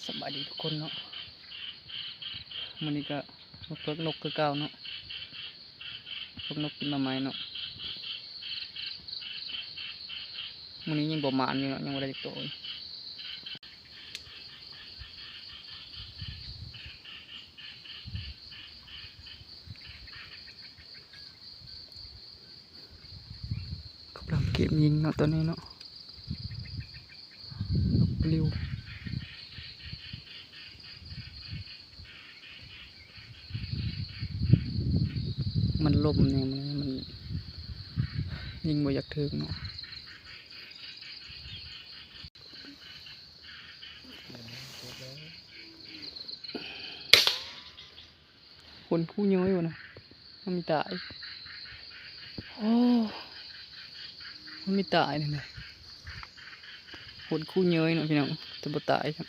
สบายดีทุกคนเนาะมันนี้ก็นกเพิกนกคือเก่าเนาะพวกนกกินมาไม้เนาะมันนี้ยังบ่มานอยู่เนาะยังไม่ได้โตกำลังเก็บยิงเนาะตัวนี้เนาะนกปลิวมันลมเนี่ยมันยิงบ่อยากถึงเนาะคนคู่ย้อยวะนะมันมีตายโอ้มันมีตายเลยนะคนคู่ย้อยเนาะพี่น้องจะบ่ตายครับ